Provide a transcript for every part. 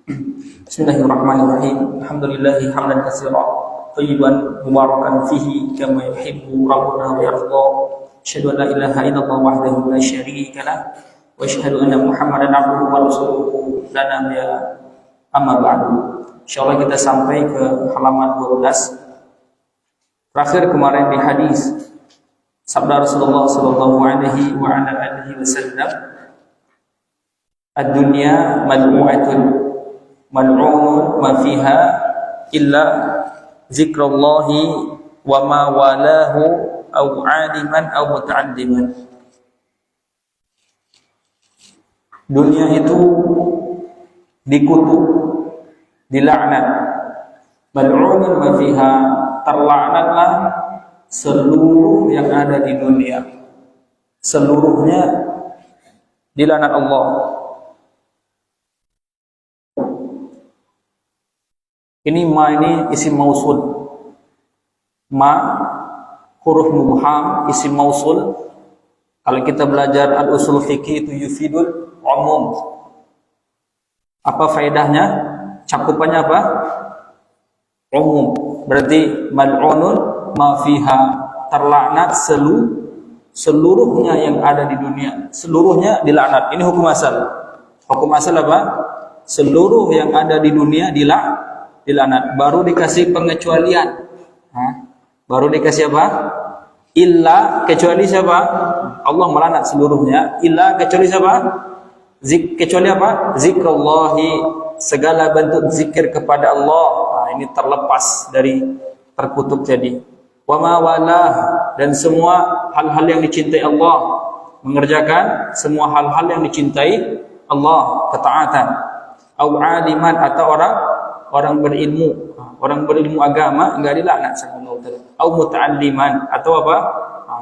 Bismillahirrahmanirrahim. Alhamdulillahi hamdan katsiran thayyiban mubarakan fihi kama yuhibbu rabbuna wa yarda. Asyhadu an la ilaha illallah wahdahu la syarika lah wa asyhadu anna Muhammadan abduhu wa rasuluhu la nabiyya amma ba'du. Insyaallah kita sampai ke halaman 12. Terakhir kemarin di hadis sabda Rasulullah sallallahu alaihi wa ala alihi wasallam, ad-dunya mal'u'atun mal'unun ma fiha illa zikrullahi wa ma walahu aw 'aliman aw muta'alliman. Dunia itu dikutuk, dilaknat. Mal'unun ma fiha, terlaknatlah seluruh yang ada di dunia. Seluruhnya dilaknat Allah. Ini ma ini isim mausul. Ma huruf mubham isim mausul. Kalau kita belajar al-usul fikih itu yufidul umum. Apa faedahnya? Cakupannya apa? Umum. Berarti mal'unun ma fiha, terlaknat seluruhnya yang ada di dunia. Seluruhnya dilaknat. Ini hukum asal. Hukum asal apa? Seluruh yang ada di dunia dilaknat. Baru dikasih pengecualian. Baru dikasih apa? Illa, kecuali siapa? Allah melaknat seluruhnya. Illa, kecuali siapa? Kecuali apa? Zikrullahi, segala bentuk zikir kepada Allah. Ini terlepas dari terkutuk jadi. Wa ma walah, dan semua hal-hal yang dicintai Allah, mengerjakan semua hal-hal yang dicintai Allah, ketaatan. Au aliman, atau orang berilmu, orang berilmu agama enggak dilaknat sama Allah Taala. Au muta'alliman, atau apa?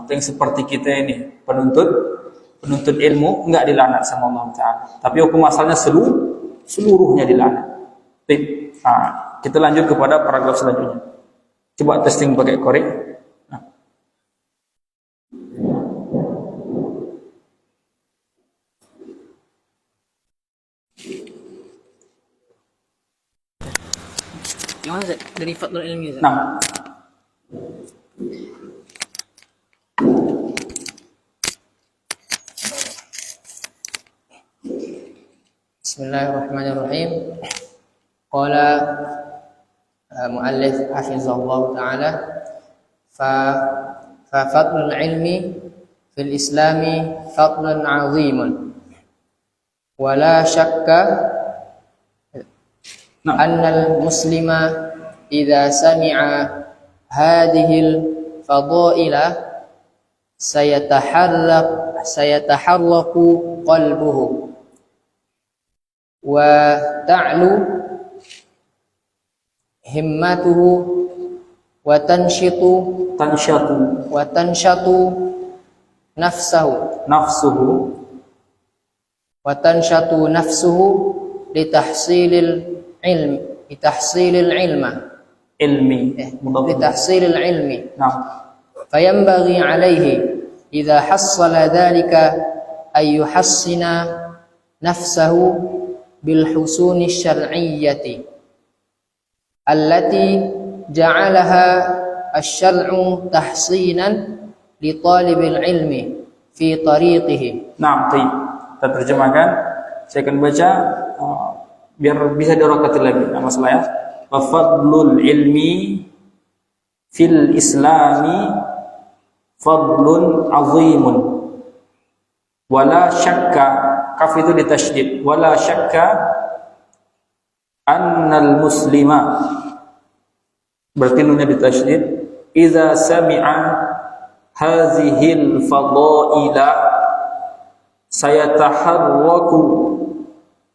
Yang seperti kita ini, penuntut ilmu enggak dilaknat sama Allah Taala. Tapi hukum asalnya seluruhnya dilaknat. Baik. Kita lanjut kepada paragraf selanjutnya. Coba testing pakai korek. Gimana Zat? Dari Fadlul Ilmi Zat? 6. Bismillahirrahmanirrahim. Qala muallif hafizahullah ta'ala fa fadlul ilmi fil islami fadlun 'azimun wa la syakka أن المسلم إذا سمع هذه الفضائل سيتحرك قلبه وتعلو همته وتنشط نفسه لتحصيل العلم Nah. فينبغي عليه إذا حصل ذلك أن يحصن نفسه بالحصون الشرعية التي جعلها الشرع تحصينا لطالب العلم في طريقه. Nah, kita terjemahkan. Saya akan baca biar bisa dirokati lagi. Masalah ya. Wa fadlul ilmi fil islami fadlun azimun. Wala syakka, kaf itu ditasydid. Wala syakka annal muslima, berarti nunnya ditasydid. Idza sami'a hazihil fadaila sayataharraku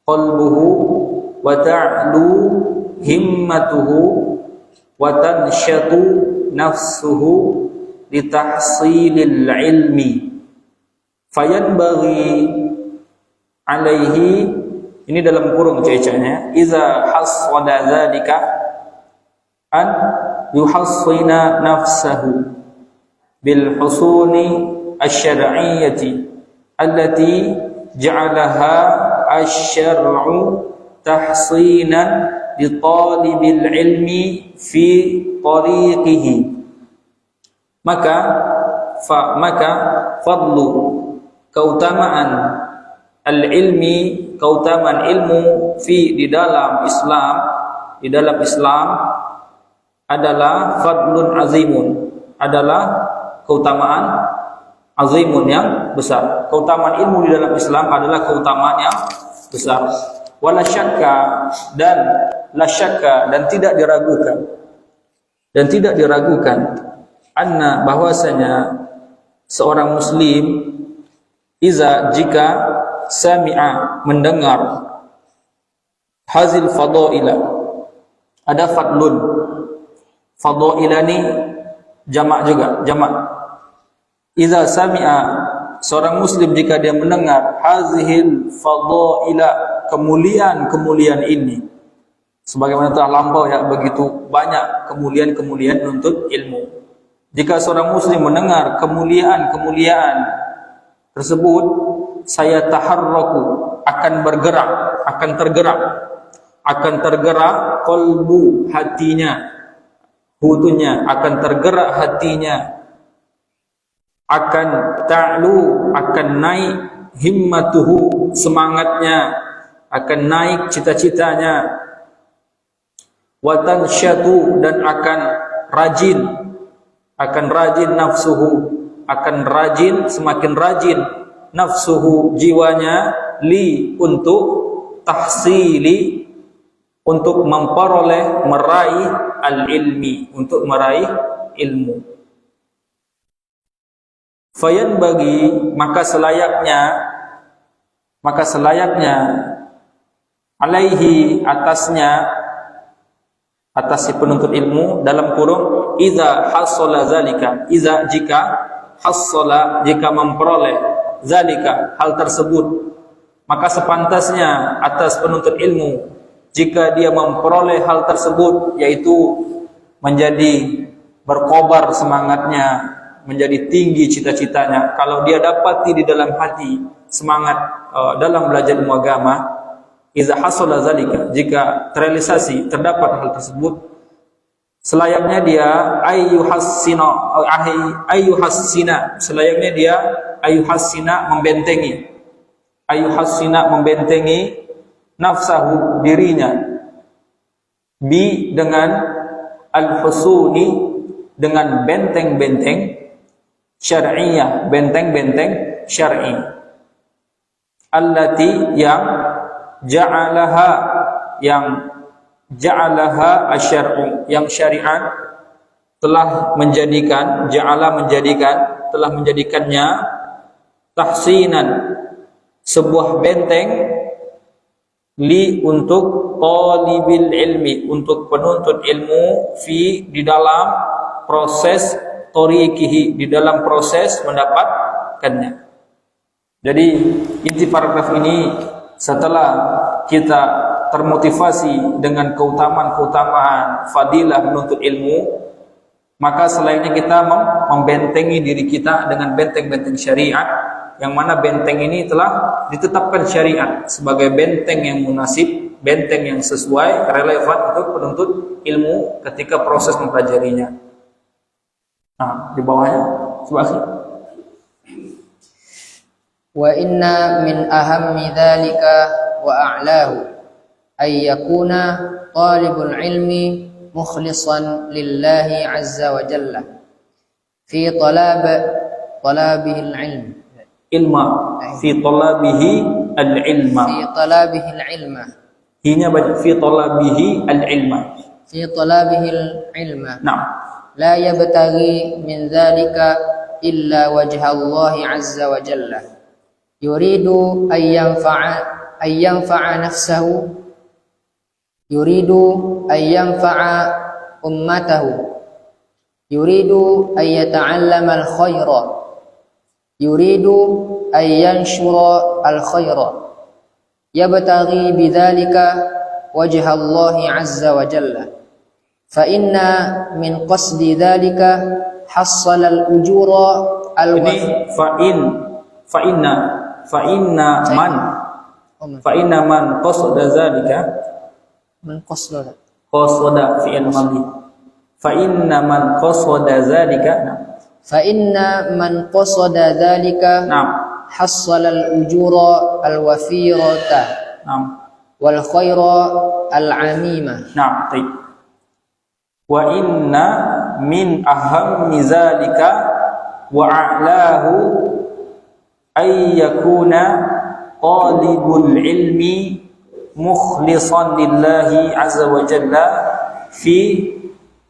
qalbuhu wa ta'lu himmatuhu wa tanshatu nafsuhu litahsilil ilmi fayanbaghi alaihi, ini dalam kurung cecahnya, iza haswada dzalika an yuhassina nafsahu bil husuni asy-syar'iyyati allati ja'alaha asy-syar'u tahsinan li talibil ilmi fi tariqihi. Maka fadlu, keutamaan al-ilmi, keutamaan ilmu di dalam Islam adalah fadlun azimun, adalah keutamaan azimun yang besar. Keutamaan ilmu di dalam Islam adalah keutamaan yang besar. Wala syakka, dan la syakka, dan tidak diragukan anna, bahwasanya seorang muslim jika sami'a, mendengar hazil fadaila, ada fadlun, fadaila ni jamak juga, jamak. Iza sami'a, seorang muslim jika dia mendengar hazil fadaila, kemuliaan ini, sebagaimana telah lampau ya, begitu banyak kemuliaan menuntut ilmu. Jika seorang muslim mendengar kemuliaan tersebut, saya taharraku, akan tergerak qalbu, hatinya, hutunya akan tergerak hatinya, akan ta'lu, akan naik himmatuhu, semangatnya, akan naik cita-citanya, wa tansyatu, dan akan rajin nafsuhu, semakin rajin nafsuhu, jiwanya, untuk tahsili, untuk meraih al-ilmi, untuk meraih ilmu. Fayan bagi, maka selayaknya alaihi, atas si penuntut ilmu, dalam kurung jika memperoleh zalika, hal tersebut, maka sepantasnya atas penuntut ilmu jika dia memperoleh hal tersebut, yaitu menjadi berkobar semangatnya, menjadi tinggi cita-citanya. Kalau dia dapati di dalam hati semangat dalam belajar ilmu agama, iza hasala zalika, jika terrealisasi, terdapat hal tersebut, selayaknya dia membentengi nafsahu, dirinya, dengan al-husuni, dengan benteng-benteng syar'iyah, benteng-benteng syar'i, allati, yang ja'alaha asyar'u, yang syariat telah menjadikannya tahsinan, sebuah benteng, untuk talibil ilmi, untuk penuntut ilmu, di dalam proses tariqihi, di dalam proses mendapatkannya. Jadi inti paragraf ini, setelah kita termotivasi dengan keutamaan fadilah menuntut ilmu, maka selayaknya kita membentengi diri kita dengan benteng-benteng syariat, yang mana benteng ini telah ditetapkan syariat sebagai benteng yang munasib, benteng yang sesuai, relevan untuk penuntut ilmu ketika proses mempelajarinya. Nah, di bawahnya sebelah. Wa inna min ahammi dhalika wa a'lahu ay yakuna talibul ilmi mukhlishan lillahi azza wa jalla fi talabihi al-ilm, fi talabihi al-ilma, hinya fi talabihi al-ilma, na'am, la yabtaghi min dhalika illa wajha Allah azza wa jalla, yuridu an yanfa'a nafsahu, yuridu an yanfa'a ummatahu, yuridu an yata'allama al-khayra, yuridu an yanshura al-khayra, yabtaghi bidzalika wajha Allah azza wa jalla, fa inna min qasdi dzalika hassala al-ujura al-wafir. Fa inna man, Fa inna man qasada zalika من قصد qasada fi'il madhi. Fa inna man qasada zalika. فإن من قصد ذلك Naam. حصل الأجور الوفيرة Naam. والخير العميمة. Naam, baik. Wa inna min ahammi zalika wa a'lahu ay yakuna talibul ilmi mukhlishan lillahi azza wa jalla fi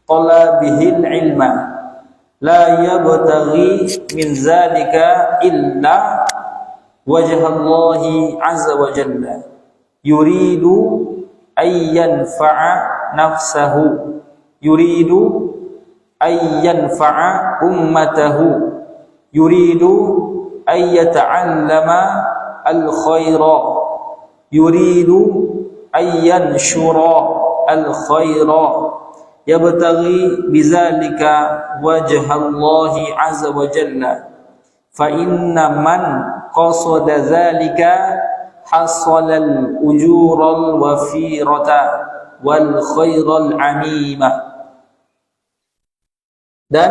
talabihil ilma la yabtaghi min zalika illa wajhallahi azza wa jalla yuridu ay yanfa'a nafsahu yuridu ay yanfa'a ummatahu yuridu ay yata'allama al-khaira yuridu ay yanshura al-khaira yabtaghi bizalika wajhallahi azza wa jalla fa inna man qasada zalika hasala al-ujural wafirata wal khairal amimah. Dan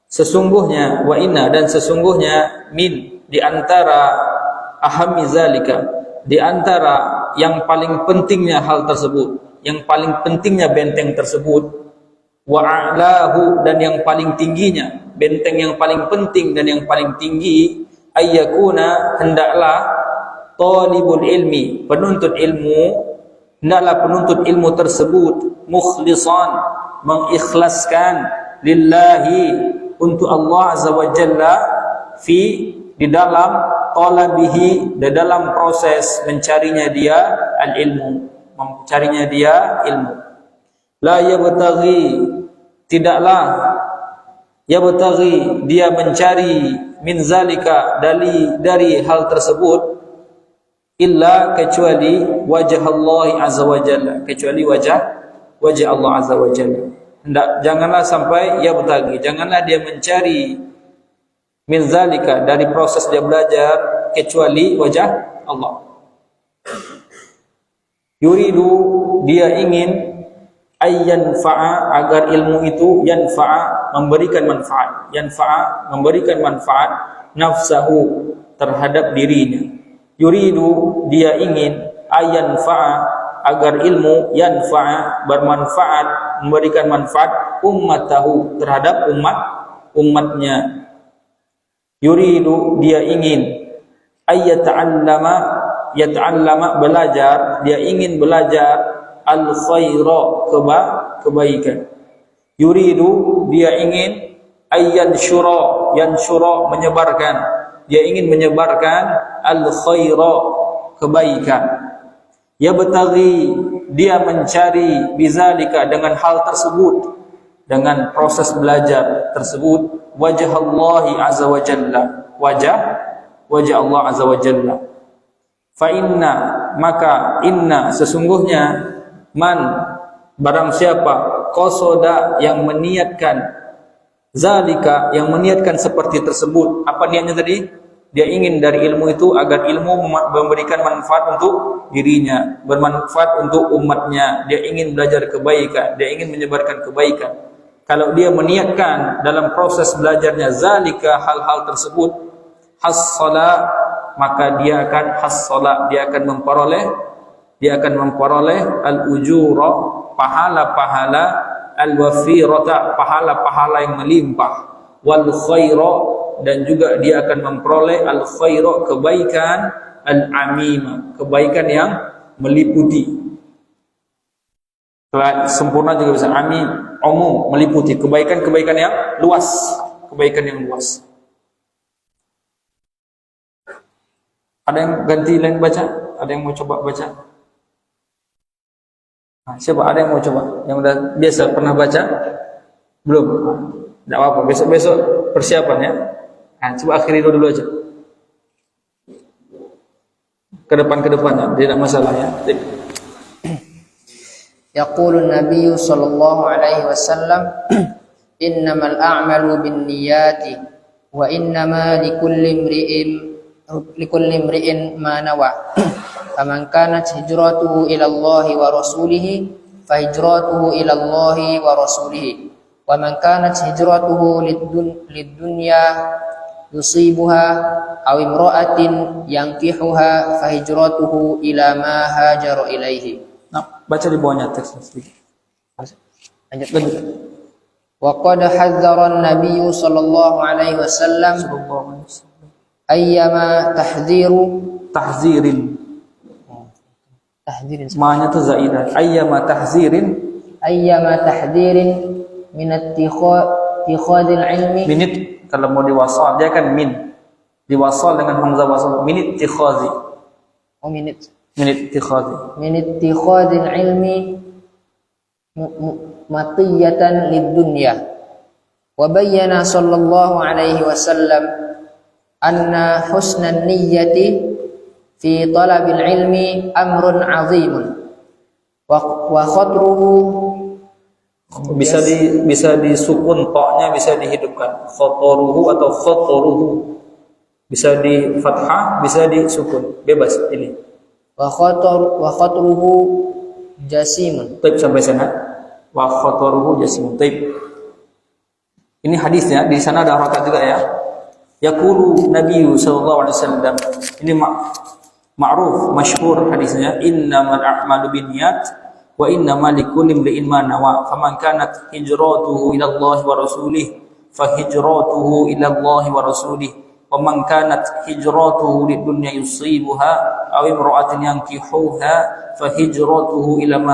sesungguhnya wa inna, dan sesungguhnya min, di antara ahammi zalika, di antara yang paling pentingnya hal tersebut, yang paling pentingnya benteng tersebut, wa a'lahu, dan yang paling tingginya benteng yang paling penting dan yang paling tinggi, ayyakuna, hendaklah talibul ilmi, penuntut ilmu, hendaklah penuntut ilmu tersebut mukhlishan, mengikhlaskan, lillahi, untuk Allah azza wa jalla, di dalam talabihi, di dalam proses mencarinya dia al-ilmu, mencarinya dia ilmu. La yabtaghi, tidaklah yabtaghi, dia mencari, min zalika, dari hal tersebut, illa, kecuali wajah Allah azza wa jalla, kecuali wajah Allah azza wa jalla. Janganlah sampai yabtaghi, janganlah dia mencari min zalika, dari proses dia belajar, kecuali wajah Allah. Yuridu, dia ingin, ayyanfa'a, agar ilmu itu yanfa'a, memberikan manfaat, yanfa'a, memberikan manfaat, nafsahu, terhadap dirinya. Yuridu, dia ingin, ayyanfa'a, agar ilmu yanfa'a, bermanfaat, memberikan manfaat, ummatahu, terhadap umatnya. Yuridu, dia ingin, yata'allama, belajar, dia ingin belajar, al-khaira, kebaikan. Yuridu, dia ingin, yanshura, menyebarkan, dia ingin menyebarkan, al-khaira, kebaikan. Yabtaghi, dia mencari, bizalika, dengan hal tersebut, dengan proses belajar tersebut, wajah Allah azza wa jalla, wajah Allah azza wa jalla. Fa inna, maka inna, sesungguhnya, man, barang siapa, qasada, yang meniatkan, zalika, yang meniatkan seperti tersebut. Apa niatnya tadi? Dia ingin dari ilmu itu agar ilmu memberikan manfaat untuk dirinya, bermanfaat untuk umatnya. Dia ingin belajar kebaikan, dia ingin menyebarkan kebaikan. Kalau dia meniatkan dalam proses belajarnya zalika, hal-hal tersebut, hassala, maka dia akan memperoleh al-ujura, pahala-pahala, al-wafirata, pahala-pahala yang melimpah, wal khaira, dan juga dia akan memperoleh al-khaira, kebaikan, al-amima, kebaikan yang meliputi. Sempurna juga bisa amin, umum, meliputi, kebaikan-kebaikan yang luas, kebaikan yang luas. Ada yang ganti lain baca? Ada yang mau coba baca? Siapa? Ada yang mau coba? Yang udah biasa pernah baca? Belum? Tidak apa-apa, besok-besok persiapan ya. Coba akhiri dulu aja. Ke depan, tidak masalah ya. Yaqulun Nabi sallallahu alaihi wasallam, innamal a'malu binniyati wa innama likulli imri'in لكل امرئ ما نوى فمن كانت هجرته إلى الله ورسوله فهجرته إلى الله ورسوله ومن كانت هجرته للدنيا يصيبها أو امرأة ينكحها فهجرته إلى ما هاجر إليه. Nah, baca di bawahnya teksnya sedikit. Lanjut. وقد حذر النبي صلى الله عليه وسلم أيما tahzirin. Ma'anya tu zaidah. Ayyama tahzirin min ittikhadil ilmi. Minit kalau mau diwasal dia kan min. Diwasal dengan hamzah wasal. Min ittikhazi. Oh, minit. Min ittikhazi. Min ittikhadil ilmi matiyatan lid-dunya. Wa bayyana sallallahu alaihi wasallam anna husnan niyyati fi talabil ilmi amrun azimun wa khatruhu bisa disukun ta'nya bisa dihidupkan khataruhu atau khataruhu bisa di fathah bisa disukun bebas ini wa khatruhu jasimun. Taib sampai sana wa khataruhu jasimun. Taib ini hadisnya di sana ada harakat juga ya. Yaqulu Nabi sallallahu alaihi wasallam ini ma'ruf masyhur hadisnya innamal a'malu binniyat wa innamal likulli imrin ma nawa faman kanat hijratuhu ila Allah wa rasulih fa hijratuhu ila Allah wa rasulih wa man kanat hijratuhu lidunya yusibuha aw imra'atin yankihuha fa hijratuhu ila ma